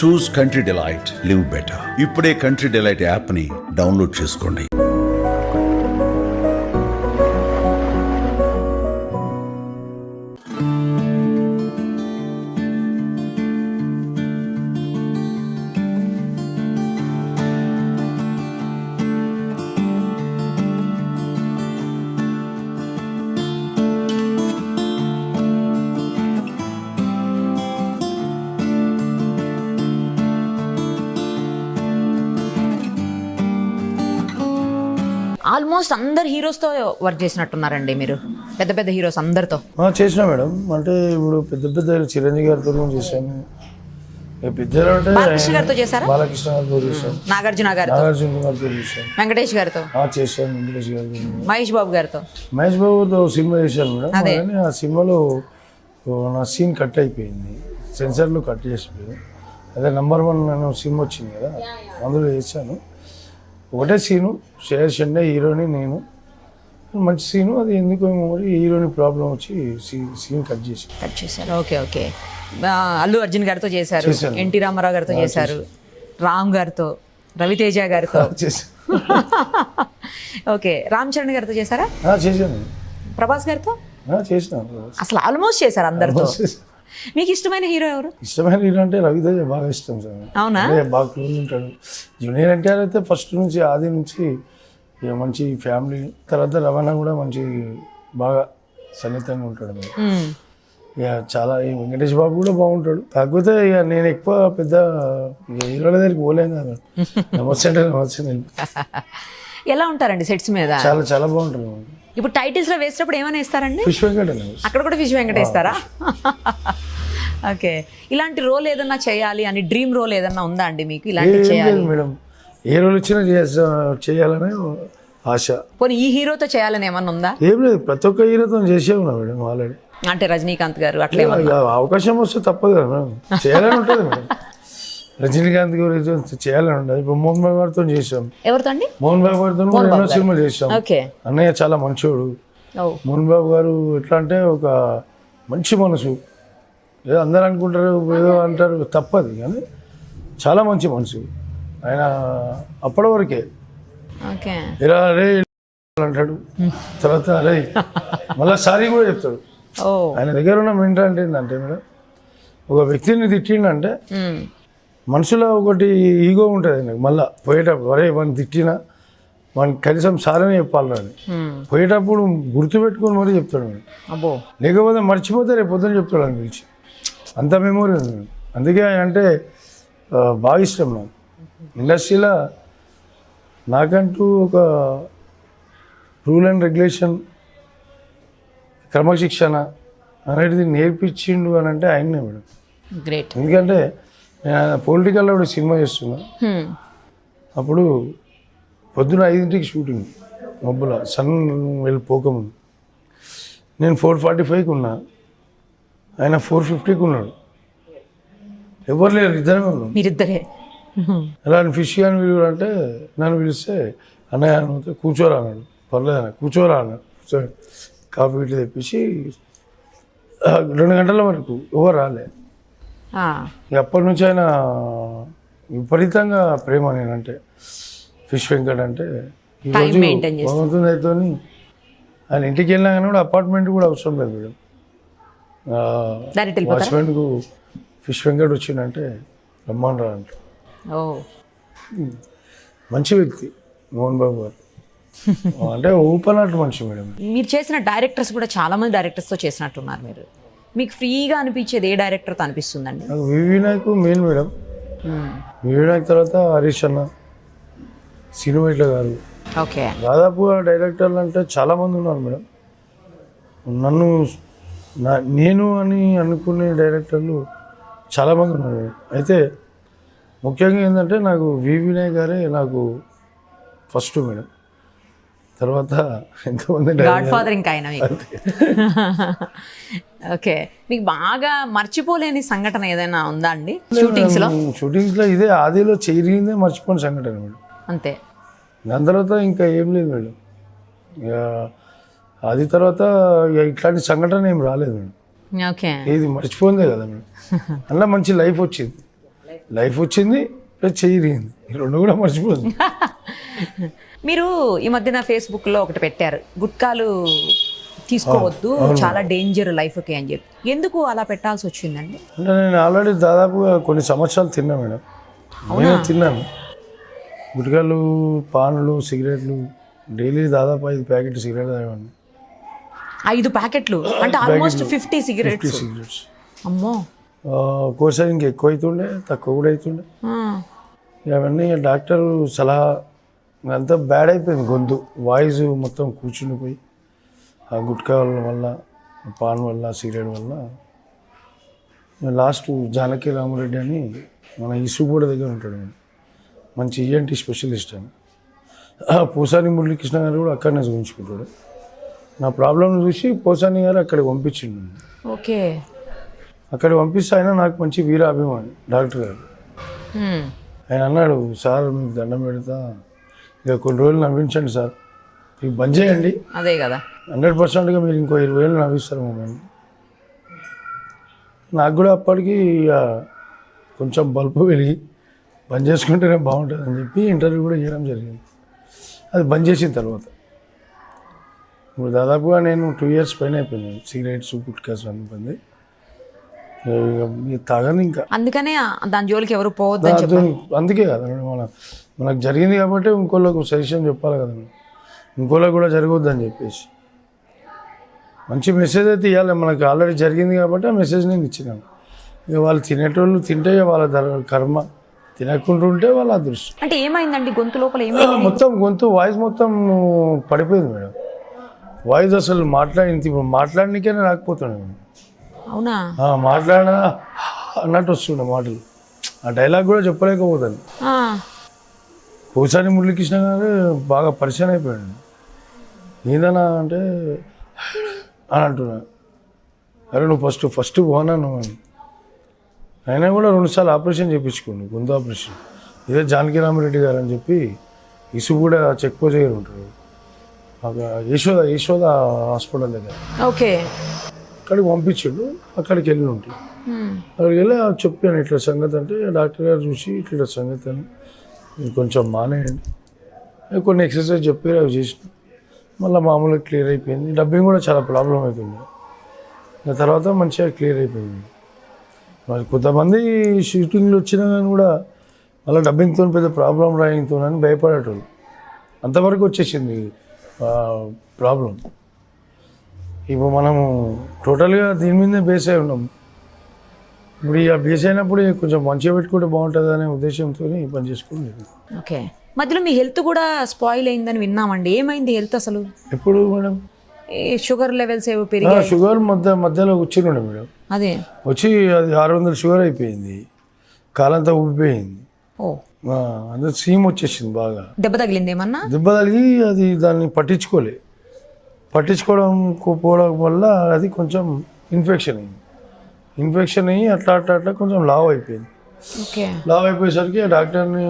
చూస్ country delight, live better. ఇప్పుడే country delight app ని download చేసుకోండి. ఆల్మోస్ట్ అందరు హీరోస్తో వర్క్ చేసినట్టున్నారండి మీరు, పెద్ద పెద్ద హీరోస్ అందరితో. చేసినా మేడం. అంటే ఇప్పుడు పెద్ద పెద్ద చిరంజీవి గారితో చేశాను, పెద్దలు అంటే బాలకృష్ణ గారితో చేశారా? బాలకృష్ణ గారితో చేశాను, నాగార్జున గారితో చేశాను, వెంకటేష్ గారితో చేశాను, వెంకటేష్ గారితో, మహేష్ బాబు గారితో. మహేష్ బాబుతో సినిమా చేశాను మేడం. కానీ ఆ సినిమాలో నా సీన్ కట్ అయిపోయింది, సెన్సార్లో కట్ చేసిపోయింది. అదే #1 అనే సినిమా వచ్చింది కదా, అందులో చేశాను. ఒకటే సీను, శ్రేయస్ షెండే హీరోని, నేను. మంచి సీను అది, ఎందుకో మరి హీరోని ప్రాబ్లం వచ్చి సీన్ కట్ చేశారు. Okay okay. అల్లు అర్జున్ గారితో చేశారు, ఎన్టీ రామారావు గారితో చేశారు, రామ్ గారితో, రవితేజ గారితో ఓకే. రామ్ చరణ్ గారితో చేశారా? చేశాను. ప్రభాస్ గారితో చేసినాను. అసలు ఆల్మోస్ట్ చేశారు అందరితో. మీకు ఇష్టమైన హీరో ఎవరు? ఇష్టమైన హీరో అంటే రవితేజ బాగా ఇష్టం సార్. అవునా? బాగా క్లోజ్ ఉంటాడు. జూనియర్ ఎన్టీఆర్ అయితే ఫస్ట్ నుంచి, ఆది నుంచి ఇక మంచి ఫ్యామిలీ. తర్వాత రవాణా కూడా మంచి బాగా సన్నిహితంగా ఉంటాడు. ఇక చాలా ఈ వెంకటేష్ బాబు కూడా బాగుంటాడు. కాకపోతే ఇక నేను ఎక్కువ పెద్ద హీరోల దగ్గరికి పోలేను కదా. నమస్తే అంటే నమస్తే. ఎలా ఉంటారండి సెట్స్ మీద? చాలా చాలా బాగుంటారు. ఇప్పుడు టైటిల్స్ లో వేసేటప్పుడు ఏమైనా ఇస్తారండి? ఫిష్ వెంకట. అక్కడ కూడా ఫిష్ వెంకట ఇస్తారా? ఓకే. ఇలాంటి రోల్ ఏదన్నా చేయాలి అని డ్రీమ్ రోల్ ఏదన్నా ఉందా అండి మీకు? ఇలాంటి చేయాలి మేడం, ఏ రోల్ వచ్చినా చేయాలనే ఆశ. పోనీ ఈ హీరోతో చేయాలని ఏమన్నా ఉందా? ఏం లేదు, ప్రతి ఒక్క హీరోతో చేసే ఉన్నా మేడం ఆల్రెడీ. అంటే రజనీకాంత్ గారు అట్లా అవకాశం వస్తే తప్పదు కదా మేడం, చేయాలని ఉంటుంది మేడం. రజనీకాంత్ గారితో చేయాలని ఉండదు. ఇప్పుడు మోహన్ బాబు గారితో చేసాం. ఎవరితో అండి? మోహన్ బాబు గారితో ఎన్నో సినిమాలు చేసాం. అన్నయ్య చాలా మంచోడు. మోహన్ బాబు గారు ఎట్లా అంటే ఒక మంచి మనసు. ఏదో అందరు అనుకుంటారు, ఏదో అంటారు, తప్పది, కానీ చాలా మంచి మనసు ఆయన. అప్పటి వరకే ఇలా అరే అంటాడు, తర్వాత అరే మళ్ళీ సారీ కూడా చెప్తాడు. ఆయన దగ్గర ఉన్న మెంటాలిటీ ఏంటంటే మేడం, ఒక వ్యక్తిని తిట్టిండంటే మనసులో ఒకటి ఈగో ఉంటుంది నాకు. మళ్ళీ పోయేటప్పుడు అరే వాడిని తిట్టినా వాడిని కనీసం సారనే చెప్పాలి అని పోయేటప్పుడు గుర్తుపెట్టుకొని మరీ చెప్తాడు మేడం. లేకపోతే మర్చిపోతే రేపు పొద్దున చెప్తాడు అని పిలిచి. అంత మెమోరీ ఉంది మేడం. అందుకే ఆయన అంటే బాగా ఇష్టం నాకు. ఇండస్ట్రీలో నాకంటూ ఒక రూల్ అండ్ రెగ్యులేషన్, క్రమశిక్షణ అనేది నేర్పించిండు అని అంటే ఆయన్నే మేడం. గ్రేట్. ఎందుకంటే నేను పొలిటికల్లో కూడా సినిమా చేస్తున్నా. అప్పుడు పొద్దున 5ంటికి షూటింగ్, మబ్బుల సన్ వెళ్ళిపోకముందు. నేను 4:45కి ఉన్నా, ఆయన 4:50కి ఉన్నాడు. ఎవరు లేరు, ఇద్దరే ఉన్నాం. మీరిద్దరే? ఎలా ఫిష్ అని వీడు అంటే నన్ను పిలిస్తే అన్నయ్య అని కూర్చోరా అన్నాడు. పర్లేదు అన్న కూర్చోరా అన్నాడు. కాఫీ ఇట్లా తెప్పించి 2 గంటల వరకు ఎవరు రాలే. అప్పటి నుంచి ఆయన విపరీతంగా ప్రేమ. నేనంటే ఫిష్ వెంకట్ అంటే ఈరోజు భగవంతుని అయితే ఆయన ఇంటికి వెళ్ళినా కానీ కూడా అపార్ట్మెంట్ కూడా అవసరం లేదు మేడం. వాచ్మెన్కు ఫిష్ వెంకట్ వచ్చిందంటే రమ్మని రా అంటే. మంచి వ్యక్తి మోహన్ బాబు గారు. అంటే ఊపనట్టు మనిషి మేడం. మీరు చేసిన డైరెక్టర్స్ కూడా చాలా మంది డైరెక్టర్స్తో చేసినట్టున్నారు మీరు. మీకు ఫ్రీగా అనిపించేది ఏ డైరెక్టర్తో అనిపిస్తుందండి? నాకు వినాయక్ మెయిన్ మేడం. వినాయక్ తర్వాత హరీష్ అన్న, సినిమా గారు. ఓకే. దాదాపుగా డైరెక్టర్లు అంటే చాలామంది ఉన్నారు మేడం. నన్ను నేను అని అనుకునే డైరెక్టర్లు చాలామంది ఉన్నారు మేడం. అయితే ముఖ్యంగా ఏంటంటే నాకు వినాయక్ గారే నాకు ఫస్ట్ మేడం. తర్వాత ఎంతోమంది గాడ్ఫాదర్ ఇంకా ఆయన. ఓకే. మీకు బాగా మర్చిపోలేని సంఘటన ఏదైనా ఉందా అండి షూటింగ్స్లో? ఇదే ఆదిలో చేరిందే మర్చిపోయిన సంఘటన మేడం. అంతే. దాని తర్వాత ఇంకా ఏం లేదు మేడం. ఇక అది తర్వాత ఇట్లాంటి సంఘటన ఏం రాలేదు మేడం. ఓకే. ఇది మర్చిపోయిందే కదా మేడం. అలా మంచి లైఫ్ వచ్చింది. లైఫ్ వచ్చింది ప్లస్ చెయ్యిరిగింది, ఈ రెండు కూడా మర్చిపోతుంది. మీరు ఈ మధ్యన ఫేస్బుక్లో ఒకటి పెట్టారు, గుట్కాలు తీసుకోవద్దు చాలా డేంజర్ లైఫ్కి అని చెప్పి. ఎందుకు అలా పెట్టాల్సి వచ్చిందండి? అంటే నేను ఆల్రెడీ దాదాపుగా కొన్ని సంవత్సరాలు తిన్నా మేడం, నేనే తిన్నాను గుట్కాలు, పాన్లు, సిగరెట్లు. డైలీ దాదాపు 5 ప్యాకెట్లు సిగరెట్ తాగేవాడిని. 5 ప్యాకెట్లు అంటే ఆల్మోస్ట్ 50 సిగరెట్స్. అమ్మో. ఒక్కోసారి ఇంక ఎక్కువ అవుతుండే, తక్కువ కూడా అవుతుండే. అవన్నీ డాక్టర్ సలహా, అంతా బ్యాడ్ అయిపోయింది గొంతు, వాయిస్ మొత్తం కూర్చుండిపోయి ఆ గుట్కా వల్ల, పాన్ వల్ల, సిగరెట్ వల్ల. లాస్ట్ జానకి రామరెడ్డి అని మన ఇసుగూడ దగ్గర ఉంటాడు, మంచి ఈఎన్టీ స్పెషలిస్ట్ అని. పోసాని మురళీకృష్ణ గారు కూడా అక్కడనే చూపించుకుంటాడు. నా ప్రాబ్లం చూసి పోసాని గారు అక్కడికి పంపించిండు. ఓకే. అక్కడ పంపిస్తే ఆయన నాకు మంచి వీరాభిమాని డాక్టర్ గారు. ఆయన అన్నాడు, సార్ మీకు దండం పెడతా, ఇక కొన్ని రోజులు నవ్వించండి సార్, మీకు బంద్ చేయండి. అదే కదా 100%గా మీరు ఇంకో 20 ఏళ్ళు నవ్విస్తారు మమ్మల్ని. నాకు కూడా అప్పటికి ఇక కొంచెం బల్బు వెలిగి బంద్ చేసుకుంటేనే బాగుంటుంది అని చెప్పి ఇంటర్వ్యూ కూడా చేయడం జరిగింది. అది బంద్ చేసిన తర్వాత ఇప్పుడు దాదాపుగా నేను 2 years పైన అయిపోయింది సిగరెట్స్, గుట్కాస్ అన్ని బంద్. తాగని ఇంకా, అందుకనే దాని జోలికి ఎవరు పోవద్దు. అందుకే కదా మనకు జరిగింది కాబట్టి ఇంకోళ్ళకు సజెషన్ చెప్పాలి కదా, ఇంకోళ్ళకు కూడా జరగొద్దని చెప్పేసి మంచి మెసేజ్ అయితే ఇవ్వాలి. మనకు ఆల్రెడీ జరిగింది కాబట్టి ఆ మెసేజ్ నేను ఇచ్చినాను. ఇక వాళ్ళు తినేటోళ్ళు తింటే వాళ్ళ కర్మ, తినకుంటుంటే వాళ్ళ అదృష్టం. అంటే ఏమైందండి గొంతు లోపల? ఏమైంది? మొత్తం గొంతు వాయిస్ మొత్తం పడిపోయింది మేడం. వాయిస్ అసలు మాట్లాడనికైనా రాకపోతుండే మేడం. అవునా? మాట్లాడినా అన్నట్టు వస్తుండే మాటలు, ఆ డైలాగ్ కూడా చెప్పలేకపోతాను. పోసాని మురళీకృష్ణ గారు బాగా పరిచయం అయిపోయాడు. ఏదన్నా అంటే అని అంటున్నా, అరే నువ్వు ఫస్ట్ పోనా నువ్వు అని. అయినా కూడా 2 సార్లు ఆపరేషన్ చేయించుకోండి, గొంతు ఆపరేషన్. ఇదే జానకి రామరెడ్డి గారు అని చెప్పి ఇసుగూడ చెక్ పోస్ట్ దగ్గర ఉంటారు, యశోద హాస్పిటల్ దగ్గర. ఓకే. అక్కడికి పంపించాడు, అక్కడికి వెళ్ళి ఉంటాయి. అక్కడికి వెళ్ళి చెప్పాను ఇట్లా సంగతి అంటే, డాక్టర్ గారు చూసి ఇట్లా సంగతి అని, మీరు కొంచెం మానేయండి, కొన్ని ఎక్సర్సైజ్ చెప్పారు, అవి చేసిన మళ్ళీ మామూలుగా క్లియర్ అయిపోయింది. డబ్బింగ్ కూడా చాలా ప్రాబ్లం అవుతుంది, తర్వాత మంచిగా క్లియర్ అయిపోయింది. మరి కొంతమంది షూటింగ్లు వచ్చినా కానీ కూడా మళ్ళీ డబ్బింగ్తో పెద్ద ప్రాబ్లం రాయింగ్తో అని భయపడేటోళ్ళు, అంతవరకు వచ్చేసింది ప్రాబ్లం. ఇప్పుడు మనము టోటల్గా దీని మీదే బేస్ అయి ఉన్నాం. ఇప్పుడు ఇక బేస్ అయినప్పుడు కొంచెం మంచిగా పెట్టుకుంటే బాగుంటుంది అనే ఉద్దేశంతో పని చేసుకోలేదు. ఓకే. మధ్యలో మీ హెల్త్ కూడా స్పాయిల్ అయిందని విన్నామండి, ఏమైంది హెల్త్ అసలు? ఎప్పుడు మేడం? షుగర్ లెవెల్స్ ఏవో పెరిగాయి. షుగర్ మధ్యలో వచ్చిండే మేడం, అదే వచ్చి అది 600 షుగర్ అయిపోయింది, కాలంతా ఉబ్బిపోయింది. అందులో సీమ్ వచ్చేసింది బాగా. దెబ్బ తగిలింది ఏమన్నా? దెబ్బ తగిలి అది దాన్ని పట్టించుకోవడం పోవడం వల్ల అది కొంచెం ఇన్ఫెక్షన్ అయ్యి అట్లా కొంచెం లావ్ అయిపోయింది. లావ్ అయిపోయేసరికి డాక్టర్ని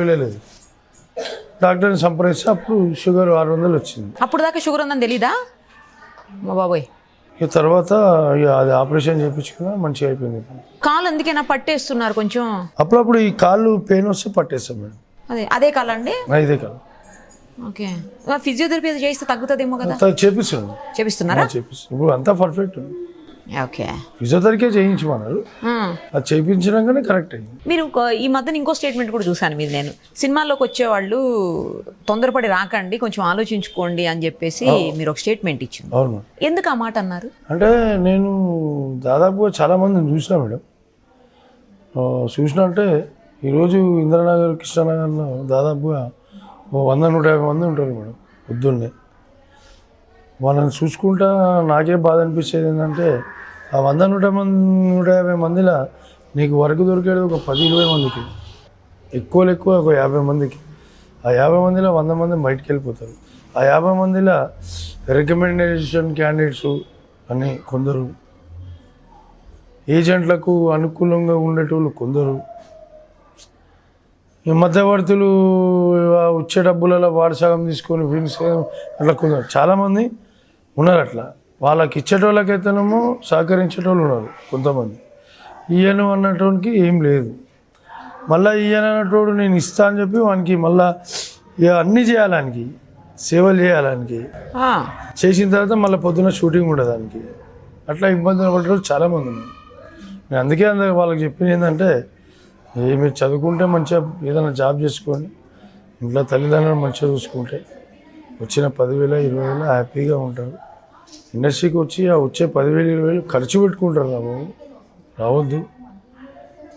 వెళ్ళలేదు, డాక్టర్ని సంప్రదిస్తే అప్పుడు షుగర్ 600 వచ్చింది. అప్పుడు దాకా షుగర్ ఉందని తెలీదా? మా బాబోయ్. ఇక తర్వాత అది ఆపరేషన్ చేయించుకున్నా మంచిగా అయిపోయింది. కాలు అందుకేనా పట్టేస్తున్నారు కొంచెం? అప్పుడప్పుడు ఈ కాళ్ళు పెయిన్ వస్తే పట్టేస్తాం మేడం. అదే కాలు అండి? ఇదే కాలు. ఓకే. ఫిజియోథెరపీ చేస్తే తగ్గుతుందేమో కదా? చేపిస్తున్నారా? ఇప్పుడు అంతా పర్ఫెక్ట్. ఓకే. ఫిజియోథెరపీ చేయించమన్నారు, అది చేయించడంగానే కరెక్ట్ అయింది. మీరు ఈ మధ్యన ఇంకో స్టేట్మెంట్ కూడా చూసాను మీరు, నేను సినిమాల్లోకి వచ్చేవాళ్ళు తొందరపడి రాకండి, కొంచెం ఆలోచించుకోండి అని చెప్పేసి మీరు ఒక స్టేట్మెంట్ ఇచ్చింది. అవును. ఎందుకు ఆ మాట అన్నారు? అంటే నేను దాదాపుగా చాలా మందిని చూసినా మేడం. అంటే ఈరోజు ఇంద్రనగర్, కృష్ణనగర్లో దాదాపుగా 100-150 మంది ఉంటారు మేడం పొద్దున్నే. వాళ్ళని చూసుకుంటా నాకే బాధ అనిపించేది ఏంటంటే, ఆ 100-150 మందిలో నీకు వర్క్ దొరికేది ఒక 10-20 మందికి, ఎక్కువ ఒక 50 మందికి. ఆ 50 మందిలో 100 మంది బయటికి వెళ్ళిపోతారు. ఆ 50 మందిలో రికమెండేషన్ క్యాండిడేట్స్ అని కొందరు, ఏజెంట్లకు అనుకూలంగా ఉండేటోళ్ళు కొందరు, ఈ మధ్యవర్తులు వచ్చే డబ్బులలో వాడు సగం తీసుకొని వీళ్ళు సగం, అట్లా కొందరు చాలామంది ఉన్నారు. అట్లా వాళ్ళకి ఇచ్చేటోళ్ళకైతేనేమో సహకరించేటోళ్ళు ఉన్నారు కొంతమంది. ఇయ్యను అన్నటువంటి ఏం లేదు. మళ్ళీ ఇయ్యను అన్నటోడు నేను ఇస్తా అని చెప్పి వానికి మళ్ళీ ఇక అన్నీ చేయాలానికి, సేవలు చేయాలానికి, చేసిన తర్వాత మళ్ళీ పొద్దున్న షూటింగ్ ఉండదు దానికి. అట్లా ఇబ్బందులు పడ్డ చాలామంది ఉన్నారు. నేను అందుకే వాళ్ళకి చెప్పింది ఏంటంటే, మీరు చదువుకుంటే మంచిగా ఏదైనా జాబ్ చేసుకొని ఇంట్లో తల్లిదండ్రులు మంచిగా చూసుకుంటే వచ్చిన 10,000 20,000 హ్యాపీగా ఉంటారు. ఇండస్ట్రీకి వచ్చి ఆ వచ్చే 10,000 20,000 ఖర్చు పెట్టుకుంటారు రా బాబు. రావద్దు.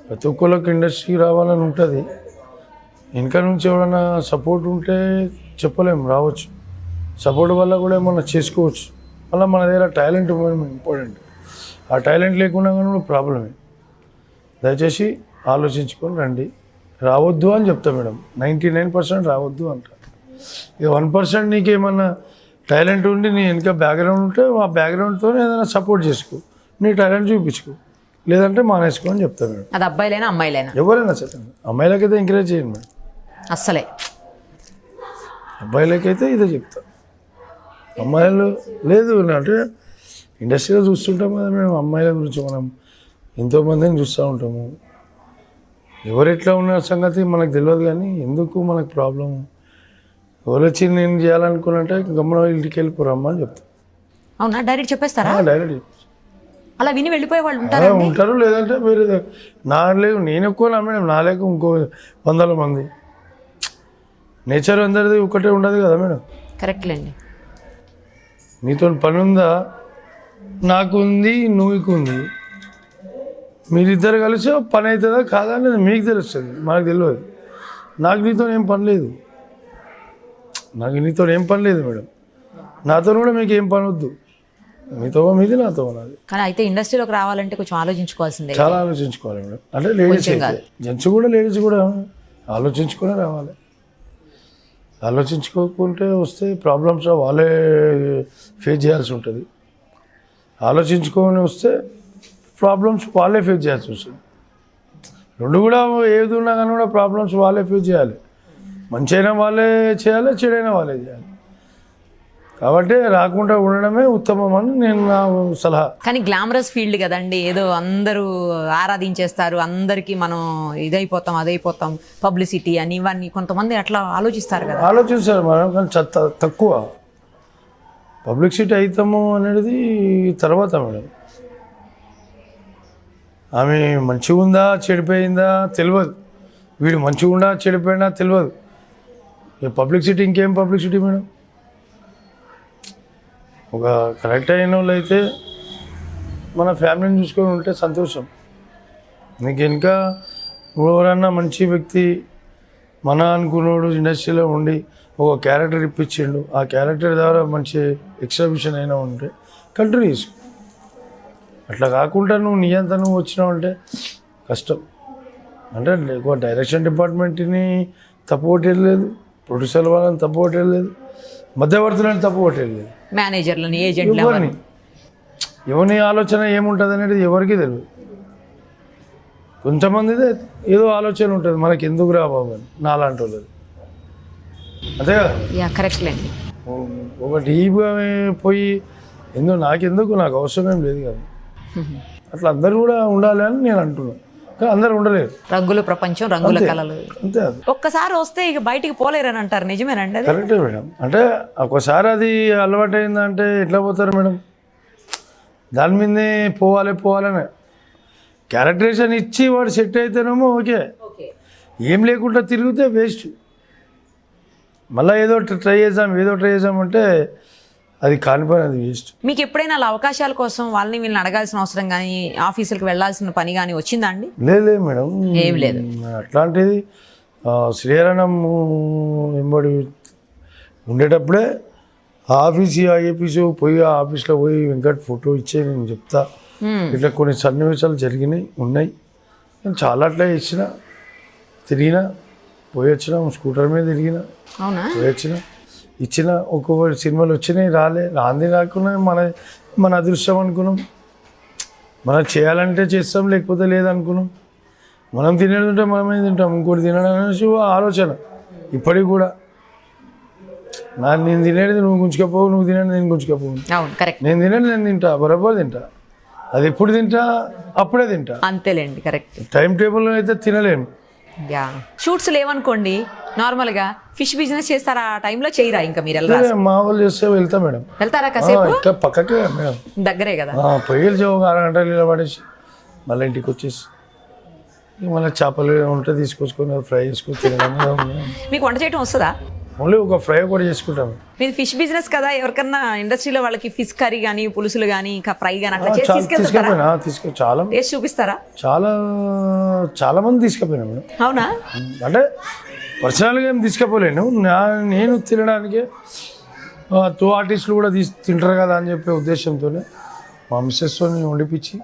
ప్రతి ఒక్కళ్ళకి ఇండస్ట్రీకి రావాలని ఉంటుంది. వెనక నుంచి ఎవరైనా సపోర్ట్ ఉంటే చెప్పలేము, రావచ్చు. సపోర్ట్ వల్ల కూడా ఏమన్నా చేసుకోవచ్చు. మళ్ళీ మన దగ్గర టాలెంట్ ఇంపార్టెంట్. ఆ టాలెంట్ లేకుండా కూడా ప్రాబ్లమే. దయచేసి ఆలోచించుకొని రండి. రావద్దు అని చెప్తా మేడం. 99% రావద్దు అంట. ఇక 1% నీకేమన్నా టాలెంట్ ఉండి నీ వెనక బ్యాక్గ్రౌండ్ ఉంటే ఆ బ్యాక్గ్రౌండ్తో ఏదైనా సపోర్ట్ చేసుకో, నీ టాలెంట్ చూపించుకో. లేదంటే మానేసుకో అని చెప్తా మేడం. అది అబ్బాయిలైనా అమ్మాయిలైనా ఎవరైనా సరే. అమ్మాయిలకైతే ఎంకరేజ్ చేయండి మేడం, అస్సలే. అబ్బాయిలకైతే ఇదే చెప్తా. అమ్మాయిలు లేదు అంటే ఇండస్ట్రీలో చూస్తుంటాం కదా మేము, అమ్మాయిల గురించి మనం ఎంతోమందిని చూస్తూ ఉంటాము. ఎవరు ఎట్లా ఉన్న సంగతి మనకు తెలియదు, కానీ ఎందుకు మనకు ప్రాబ్లం. ఎవరు వచ్చి నేను చేయాలనుకున్నట్టే గమ్మున ఇంటికి వెళ్ళిపోరమ్మా అని చెప్తాను. అవునా, డైరెక్ట్ చెప్పేస్తారా? డైరెక్ట్ అలా విని వెళ్ళిపోయే వాళ్ళు ఉంటారు. ఉంటారు. లేదంటే వేరే నా లేవు, నేను ఎక్కువ మేడం, నా లేక ఇంకో 100 మంది. నేచర్ అందరిది ఒకటే ఉండదు కదా మేడం. కరెక్ట్లేండి. నీతో పని ఉందా, నాకుంది, నువ్వుకుంది, మీరిద్దరు కలిసి పని అవుతుందా కాదా అనేది మీకు తెలుస్తుంది, మనకు తెలియదు. నాకు నీతో ఏం పని లేదు, నాకు నీతో ఏం పని లేదు మేడం. నాతో కూడా మీకు ఏం పని వద్దు. మీతో మీది, నాతో నాది. కానీ అయితే ఇండస్ట్రీలోకి రావాలంటే కొంచెం ఆలోచించుకోవాల్సిందే. చాలా ఆలోచించుకోవాలి మేడం. అంటే లేడీస్ అయితే, జెంట్స్ కూడా లేడీస్ కూడా ఆలోచించుకునే రావాలి. ఆలోచించుకోకుంటే వస్తే ప్రాబ్లమ్స్ వాళ్ళే ఫేస్ చేయాల్సి ఉంటుంది. ఆలోచించుకొని వస్తే ప్రాబ్లమ్స్ వాళ్ళే ఫేస్ చేయాల్సి వస్తుంది. రెండు కూడా ఏది ఉన్నా కానీ కూడా ప్రాబ్లమ్స్ వాళ్ళే ఫేస్ చేయాలి. మంచి అయినా వాళ్ళే చేయాలి, చెడైనా వాళ్ళే చేయాలి. కాబట్టి రాకుండా ఉండడమే ఉత్తమం అని నేను నా సలహా. కానీ గ్లామరస్ ఫీల్డ్ కదండి, ఏదో అందరూ ఆరాధించేస్తారు, అందరికీ మనం ఇదైపోతాం అదైపోతాం, పబ్లిసిటీ అని ఇవన్నీ కొంతమంది అట్లా ఆలోచిస్తారు కదా. ఆలోచిస్తారు మనం, కానీ తక్కువ పబ్లిసిటీ అవుతాము అనేది తర్వాత మేడం. ఆమె మంచిగా ఉందా చెడిపోయిందా తెలియదు, వీడు మంచిగా ఉందా చెడిపోయినా తెలియదు. పబ్లిసిటీ ఇంకేం పబ్లిసిటీ మేడం. ఒక కరెక్ట్ అయిన వాళ్ళు అయితే మన ఫ్యామిలీని చూసుకొని ఉంటే సంతోషం. నీకు ఇంకా ఎవరన్నా మంచి వ్యక్తి మన అనుకున్నాడు ఇండస్ట్రీలో ఉండి ఒక క్యారెక్టర్ ఇప్పించిండు, ఆ క్యారెక్టర్ ద్వారా మంచి ఎగ్జిబిషన్ అయినా ఉంటే కంటిన్యూ చేసుకో. అట్లా కాకుండా నువ్వు నీ అంతా నువ్వు వచ్చినావు అంటే కష్టం. అంటే ఎక్కువ డైరెక్షన్ డిపార్ట్మెంట్ని తప్పు కొట్టేయలేదు, ప్రొడ్యూసర్ వాళ్ళని తప్పు కొట్టేయలేదు, మధ్యవర్తులని తప్పు కొట్టేయలేదు, మేనేజర్లని, ఏజెంట్లని, ఎవరిని ఆలోచన ఏముంటుంది అనేది ఎవరికి తెలియదు. కొంతమందిదే ఏదో ఆలోచన ఉంటుంది, మనకి ఎందుకు రా బాబు అని, నాలాంటి వాళ్ళది. అంతే కదా. కరెక్ట్లేండి. ఒక డీప్గా పోయి నాకెందుకు, నాకు అవసరం ఏం లేదు కదా. అట్లా అందరూ కూడా ఉండాలి అని నేను అంటున్నాను, కానీ అందరూ ఉండలేరు. రంగుల ప్రపంచం, రంగుల కళలు అంతే. అది ఒక్కసారి వస్తే ఇక బయటికి పోలేరని అంటారు, నిజమేనండి? అది కరెక్టే మేడం. అంటే ఒకసారి అది అలవాటు అయిందంటే ఎట్లా పోతారు మేడం, దాని మీదే పోవాలని క్యారెక్టరేషన్ ఇచ్చి వాడు సెట్ అయితేనేమో ఓకే, ఏం లేకుండా తిరిగితే వేస్ట్. మళ్ళీ ఏదో ట్రై చేద్దాం అంటే అది కానిపోయిన, అది వేస్ట్. మీకు ఎప్పుడైనా అలా అవకాశాల కోసం వాళ్ళని వీళ్ళని అడగాల్సిన అవసరం కానీ, ఆఫీసులకు వెళ్ళాల్సిన పని కానీ వచ్చిందా అండి? లేదు మేడం, ఏం లేదు. అట్లాంటిది శ్రీహరణం వెంబడి ఉండేటప్పుడే ఏపీసు పోయి ఆ ఆఫీస్లో పోయి వెంకట్ ఫోటో ఇచ్చే నేను చెప్తా, ఇట్లా కొన్ని సన్నివేశాలు ఉన్నాయి. నేను చాలా అట్లా తిరిగిన పోయి వచ్చిన, స్కూటర్ మీద తిరిగిన, పోయి ఇచ్చిన ఒక్కొక్క సినిమాలు వచ్చినాయి, రాంది రాకుండా మన అదృష్టం అనుకున్నాం. మనం చేయాలంటే చేస్తాం, లేకపోతే లేదనుకున్నాం. మనం తినేది మనమే తింటాం, ఇంకోటి తినడం అనేసి ఆలోచన ఇప్పటికి కూడా. నేను తినేది నువ్వు గుంజుకపోవు, నువ్వు తినేది నేను గుంజుకపోవు, నేను తినేది నేను తింటా, బరాబర్ తింటా. అది ఎప్పుడు తింటా అప్పుడే తింటా. అంతేలేండి, కరెక్ట్. టైం టేబుల్లో అయితే తినలేను. యా, షూట్స్ లేవనుకోండి, నార్మల్గా ఫిష్ బిజినెస్ చేస్తారా ఆ టైంలో? చేయరా ఇంకా మీరు? వెళ్ళరా? మా వాళ్ళు చేస్తే వెళ్తా మేడం. వెళ్తారా కాసేపు? ఇంకా పక్కకే మేడం, దగ్గరే కదా. పొయ్యిలు ఒక అరగంట నిలబడేసి మళ్ళీ ఇంటికి వచ్చేసి మళ్ళీ చేపలు ఉంటే తీసుకొచ్చుకొని ఫ్రై చేసుకొని తినడం. మీకు వంట చేయడం వస్తుందా? ఓన్లీ ఒక ఫ్రై కూడా చేసుకుంటాము. మీరు ఫిష్ బిజినెస్ కదా, ఎవరికన్నా ఇండస్ట్రీలో వాళ్ళకి ఫిష్ కర్రీ కానీ పులుసులు కానీ ఇంకా ఫ్రై కానీ అట్లా చేసి తీసుకెళ్తారా? చాలా టేస్ట్ చూపిస్తారా? చాలా మంది తీసుకుపోయినా మేడం. అవునా? అంటే పర్సనల్గా ఏం తీసుకుపోలేను, నేను తినడానికి తో ఆర్టిస్టులు కూడా తింటారు కదా అని చెప్పే ఉద్దేశంతో మా మిస్సెస్తో వండిపించి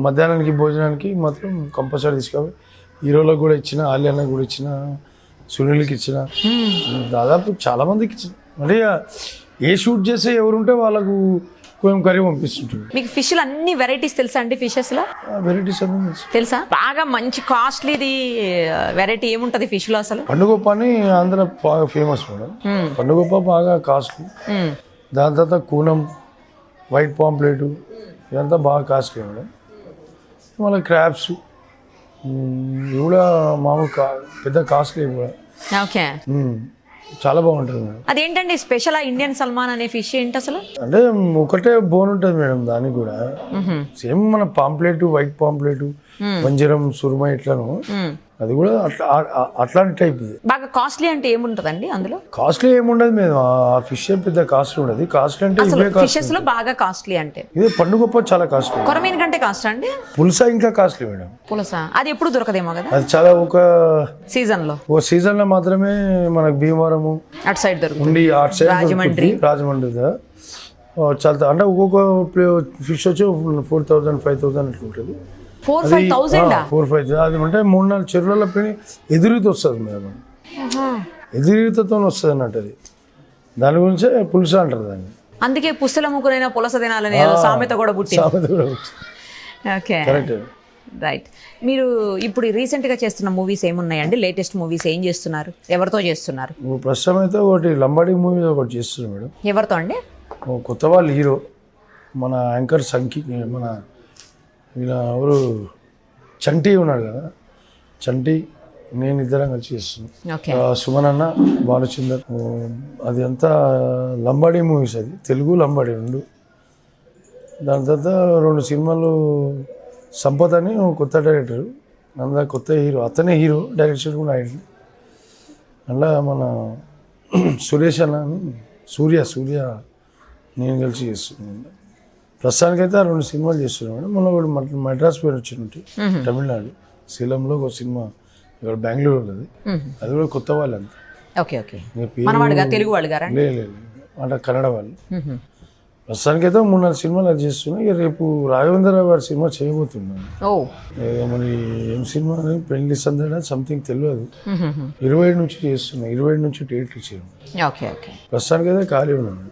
మధ్యాహ్నానికి భోజనానికి మాత్రం కంపల్సరీ తీసుకుపోయి హీరోలకు కూడా ఇచ్చిన, ఆలియాలకు కూడా ఇచ్చిన, సునీల్కి ఇచ్చిన, దాదాపు చాలా మందికి ఇచ్చిన. అంటే ఏ షూట్ చేస్తే ఎవరుంటే వాళ్ళకు కొంచెం కర్రీ పంపిస్తుంటుంది. మీకు ఫిష్లు అన్ని వెరైటీస్ తెలుసా అండి? ఫిషెస్లో వెరైటీస్ అన్నీ తెలుసా? బాగా మంచి కాస్ట్లీది వెరైటీ ఏముంటది ఫిష్ లో అసలు? పండుగప్ప అని ఆంధ్ర బాగా ఫేమస్ మేడం. పండుగప్ప బాగా కాస్ట్లీ. దాని తర్వాత కూనం, వైట్ పాంప్లెట్, ఇదంతా బాగా కాస్ట్లీ మేడం. మళ్ళీ క్రాబ్స్ ఇవి కూడా మామూలు పెద్ద కాస్ట్లీ కూడా. ఓకే, చాలా బాగుంటుంది మేడం. అదేంటండి స్పెషల్ ఇండియన్ సల్మాన్ అనే ఫిష్ ఏంటి అసలు? అంటే ఒకటే బోన్ ఉంటుంది మేడం దానికి కూడా. సేమ్ మన పాంప్లెట్, వైట్ పాంప్లెట్, వంజరం, సుర్మా ఇట్లాను అది కూడా అట్లాంటి టైప్. ఇది బాగా కాస్ట్లీ అంటే ఏముంటదండి అందులో? కాస్ట్లీ ఏముండదు మేడం, ఆ ఫిష్ పెద్ద కాస్ట్లీ ఉండదు. కాస్ట్లీ అంటే ఇవే ఫిషెస్ లో బాగా కాస్ట్లీ అంటే ఇదే పండుగప్ప చాలా కాస్ట్లీ. కొరమీన్ కంటే కాస్ట్ అండి? పులస ఇంకా కాస్ట్లీ మేడం. పులస అది ఎప్పుడు దొరకదేమో కదా? అది చాలా ఒక సీజన్ లో, ఓ సీజన్ లో మాత్రమే మనకు భీమవరము అటు సైడ్ దొరుకుతుంది, ఉండి అటు సైడ్ రాజమండ్రి చాలా. అంటే ఒక్కొక్క ఫిష్ వచ్చి 4,000, 5,000 అట్లా ఉంటుంది. 4,000-5,000? 4,000 అది అంటే 3-4 చెరువుల పైన ఎదురీత వస్తుంది మేడం. ఎదురీతతో వస్తుంది అన్నట్టు అది. దాని గురించే పులుస అంటారు దాన్ని. అందుకే పుస్తల ముగ్గురైనా పులస తినాలని సామెత కూడా పుట్టింది. Okay, right. మీరు ఇప్పుడు రీసెంట్ గా చేస్తున్న మూవీస్ ఏమున్నాయండి? లేటెస్ట్ మూవీస్ ఏం చేస్తున్నారు? ఎవరితో చేస్తున్నారు? ప్రస్తుతం అయితే ఒకటి లంబాడి మూవీ ఒకటి చేస్తున్నాం మేడం. ఎవరితో అండి? కొత్త వాళ్ళు హీరో మన యాంకర్ సంకి, మన ఈయన ఎవరు చంటి ఉన్నాడు కదా, చంటి నేను ఇద్దరం కలిసి చేస్తున్నాం. సుమన్ అన్న, బాలచందర్. అది అంతా లంబాడీ మూవీస్, అది తెలుగు లంబాడీ రెండు. దాని తర్వాత 2 సినిమాలు. సంపత్ అని కొత్త డైరెక్టర్, అందులో కొత్త హీరో, అతనే హీరో, డైరెక్షన్ కూడా అయింది. అందులో మన సురేష్ అన్న అని సూర్య నేను కలిసి చేస్తున్నాను. ప్రస్తుతానికైతే 2 సినిమాలు చేస్తున్నాను మేడం. మొన్న ఒకటి మద్రాస్ పేరు వచ్చినట్టు తమిళనాడు, శీలంలో ఒక సినిమా, ఇక్కడ బెంగళూరు ఉన్నది, అది కూడా కొత్త వాళ్ళు అంతా. తెలుగు వాళ్ళు లేదు అంటే కన్నడ వాళ్ళు. ప్రస్తుతానికైతే 3-4 సినిమాలు అది చేస్తున్నాయి. ఇక రేపు రాఘవేంద్రరావు గారి సినిమా చేయబోతున్నాను. మరి ఏం సినిమా అని, పెళ్లి సందడ సంథింగ్ తెలియదు. 27 నుంచి చేస్తున్నా, 27 నుంచి డేట్లు ఇచ్చాను. ప్రస్తుతానికైతే ఖాళీ ఉన్నాను.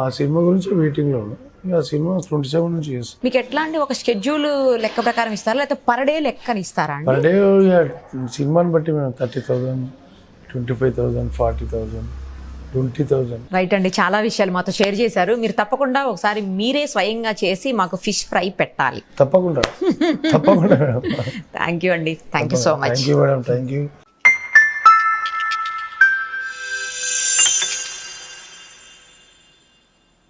ఆ సినిమా గురించి వెయిటింగ్లో ఉన్నా. ఆ సినిమా 27 నుంచి చేస్తాను. మీకు ఎట్లా అండి, ఒక షెడ్యూల్ లెక్క ప్రకారం ఇస్తారా లేకపోతే పర్ డే లెక్కని ఇస్తారా? పర్ డే సినిమాని బట్టి మేము 30,000, 25,000, 40,000, 20,000. రైట్ అండి, చాలా విషయాలు మాతో షేర్ చేశారు. మీరు తప్పకుండా ఒకసారి మీరే స్వయంగా చేసి మాకు ఫిష్ ఫ్రై పెట్టాలి. తప్పకుండా. థ్యాంక్ యూ అండి, thank you so much. Thank you madam, thank you.